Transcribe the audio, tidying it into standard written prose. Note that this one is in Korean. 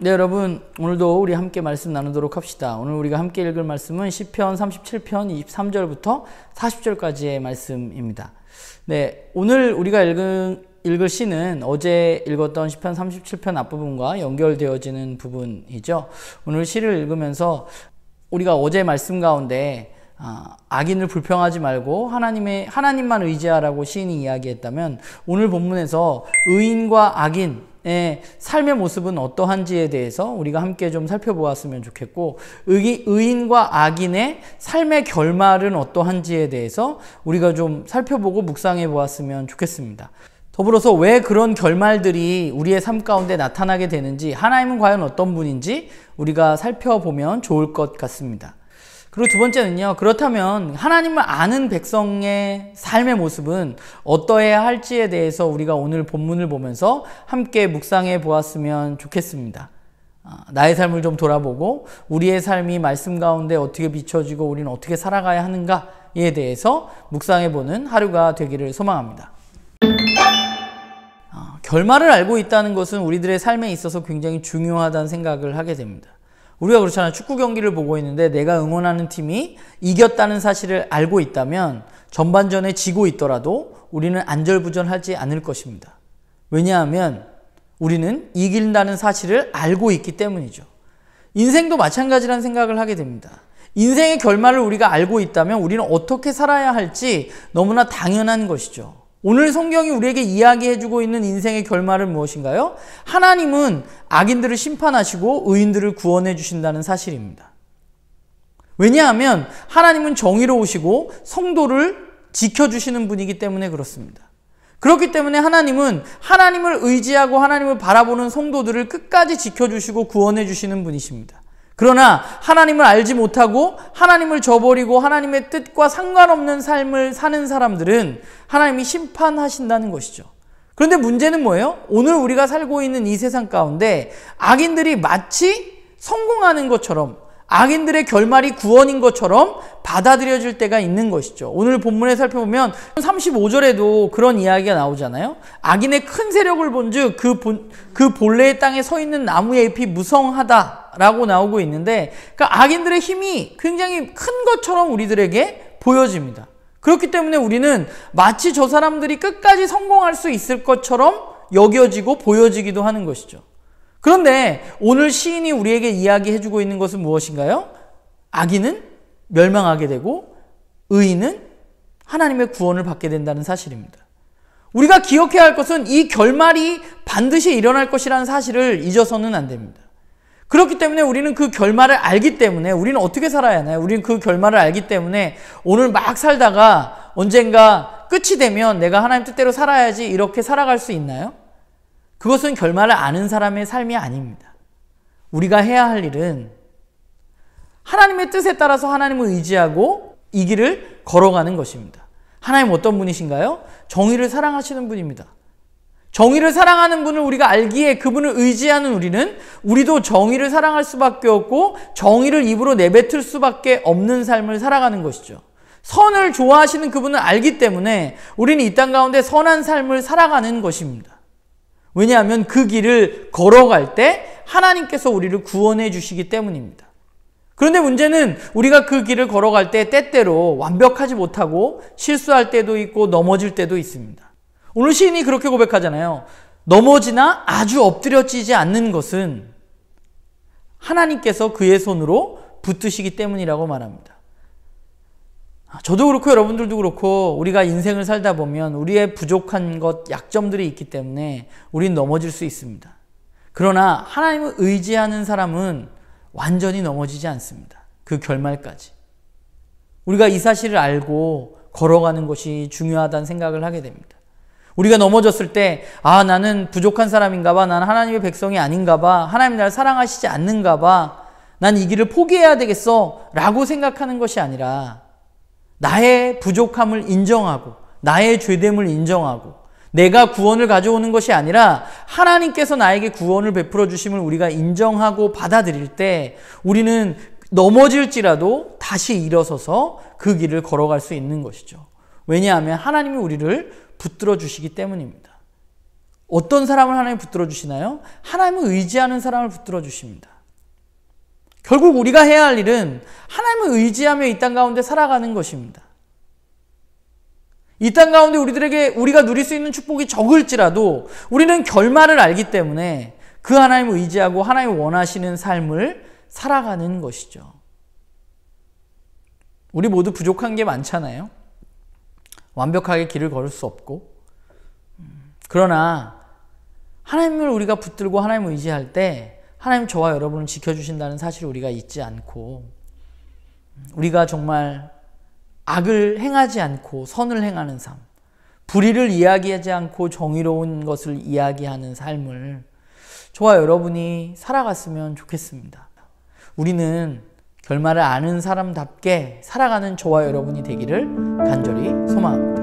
네, 여러분, 오늘도 우리 함께 말씀 나누도록 합시다. 오늘 우리가 함께 읽을 말씀은 시편 37편 23절부터 40절까지의 말씀입니다. 네, 오늘 우리가 읽을 시는 어제 읽었던 시편 37편 앞부분과 연결되어지는 부분이죠. 오늘 시를 읽으면서 우리가 어제 말씀 가운데 악인을 불평하지 말고 하나님만 의지하라고 시인이 이야기했다면, 오늘 본문에서 의인과 악인의 삶의 모습은 어떠한지에 대해서 우리가 함께 좀 살펴보았으면 좋겠고, 의인과 악인의 삶의 결말은 어떠한지에 대해서 우리가 좀 살펴보고 묵상해 보았으면 좋겠습니다. 더불어서 왜 그런 결말들이 우리의 삶 가운데 나타나게 되는지, 하나님은 과연 어떤 분인지 우리가 살펴보면 좋을 것 같습니다. 그리고 두 번째는요, 그렇다면 하나님을 아는 백성의 삶의 모습은 어떠해야 할지에 대해서 우리가 오늘 본문을 보면서 함께 묵상해 보았으면 좋겠습니다. 나의 삶을 좀 돌아보고 우리의 삶이 말씀 가운데 어떻게 비춰지고 우리는 어떻게 살아가야 하는가에 대해서 묵상해 보는 하루가 되기를 소망합니다. 결말을 알고 있다는 것은 우리들의 삶에 있어서 굉장히 중요하다는 생각을 하게 됩니다. 우리가 그렇잖아요. 축구 경기를 보고 있는데 내가 응원하는 팀이 이겼다는 사실을 알고 있다면 전반전에 지고 있더라도 우리는 안절부절하지 않을 것입니다. 왜냐하면 우리는 이긴다는 사실을 알고 있기 때문이죠. 인생도 마찬가지라는 생각을 하게 됩니다. 인생의 결말을 우리가 알고 있다면 우리는 어떻게 살아야 할지 너무나 당연한 것이죠. 오늘 성경이 우리에게 이야기해주고 있는 인생의 결말은 무엇인가요? 하나님은 악인들을 심판하시고 의인들을 구원해 주신다는 사실입니다. 왜냐하면 하나님은 정의로우시고 성도를 지켜주시는 분이기 때문에 그렇습니다. 그렇기 때문에 하나님은 하나님을 의지하고 하나님을 바라보는 성도들을 끝까지 지켜주시고 구원해 주시는 분이십니다. 그러나 하나님을 알지 못하고 하나님을 저버리고 하나님의 뜻과 상관없는 삶을 사는 사람들은 하나님이 심판하신다는 것이죠. 그런데 문제는 뭐예요? 오늘 우리가 살고 있는 이 세상 가운데 악인들이 마치 성공하는 것처럼, 악인들의 결말이 구원인 것처럼 받아들여질 때가 있는 것이죠. 오늘 본문에 살펴보면 35절에도 그런 이야기가 나오잖아요. 악인의 큰 세력을 본즉 그 본래의 땅에 서 있는 나무의 잎이 무성하다라고 나오고 있는데, 그러니까 악인들의 힘이 굉장히 큰 것처럼 우리들에게 보여집니다. 그렇기 때문에 우리는 마치 저 사람들이 끝까지 성공할 수 있을 것처럼 여겨지고 보여지기도 하는 것이죠. 그런데 오늘 시인이 우리에게 이야기해주고 있는 것은 무엇인가요? 악인은 멸망하게 되고 의인은 하나님의 구원을 받게 된다는 사실입니다. 우리가 기억해야 할 것은 이 결말이 반드시 일어날 것이라는 사실을 잊어서는 안 됩니다. 그렇기 때문에 우리는 그 결말을 알기 때문에 우리는 어떻게 살아야 하나요? 우리는 그 결말을 알기 때문에 오늘 막 살다가 언젠가 끝이 되면 내가 하나님 뜻대로 살아야지 이렇게 살아갈 수 있나요? 그것은 결말을 아는 사람의 삶이 아닙니다. 우리가 해야 할 일은 하나님의 뜻에 따라서 하나님을 의지하고 이 길을 걸어가는 것입니다. 하나님 어떤 분이신가요? 정의를 사랑하시는 분입니다. 정의를 사랑하는 분을 우리가 알기에 그분을 의지하는 우리도 정의를 사랑할 수밖에 없고 정의를 입으로 내뱉을 수밖에 없는 삶을 살아가는 것이죠. 선을 좋아하시는 그분을 알기 때문에 우리는 이 땅 가운데 선한 삶을 살아가는 것입니다. 왜냐하면 그 길을 걸어갈 때 하나님께서 우리를 구원해 주시기 때문입니다. 그런데 문제는 우리가 그 길을 걸어갈 때 때때로 완벽하지 못하고 실수할 때도 있고 넘어질 때도 있습니다. 오늘 시인이 그렇게 고백하잖아요. 넘어지나 아주 엎드려지지 않는 것은 하나님께서 그의 손으로 붙드시기 때문이라고 말합니다. 저도 그렇고 여러분들도 그렇고 우리가 인생을 살다 보면 우리의 부족한 것, 약점들이 있기 때문에 우린 넘어질 수 있습니다. 그러나 하나님을 의지하는 사람은 완전히 넘어지지 않습니다. 그 결말까지. 우리가 이 사실을 알고 걸어가는 것이 중요하다는 생각을 하게 됩니다. 우리가 넘어졌을 때 나는 부족한 사람인가 봐, 나는 하나님의 백성이 아닌가 봐, 하나님 나를 사랑하시지 않는가 봐, 난 이 길을 포기해야 되겠어 라고 생각하는 것이 아니라 나의 부족함을 인정하고 나의 죄됨을 인정하고 내가 구원을 가져오는 것이 아니라 하나님께서 나에게 구원을 베풀어 주심을 우리가 인정하고 받아들일 때 우리는 넘어질지라도 다시 일어서서 그 길을 걸어갈 수 있는 것이죠. 왜냐하면 하나님이 우리를 붙들어 주시기 때문입니다. 어떤 사람을 하나님 붙들어 주시나요? 하나님을 의지하는 사람을 붙들어 주십니다. 결국 우리가 해야 할 일은 하나님을 의지하며 이 땅 가운데 살아가는 것입니다. 이 땅 가운데 우리가 누릴 수 있는 축복이 적을지라도 우리는 결말을 알기 때문에 그 하나님을 의지하고 하나님이 원하시는 삶을 살아가는 것이죠. 우리 모두 부족한 게 많잖아요. 완벽하게 길을 걸을 수 없고. 그러나 하나님을 우리가 붙들고 하나님을 의지할 때 하나님 저와 여러분을 지켜주신다는 사실을 우리가 잊지 않고 우리가 정말 악을 행하지 않고 선을 행하는 삶, 불의를 이야기하지 않고 정의로운 것을 이야기하는 삶을 저와 여러분이 살아갔으면 좋겠습니다. 우리는 결말을 아는 사람답게 살아가는 저와 여러분이 되기를 간절히 소망합니다.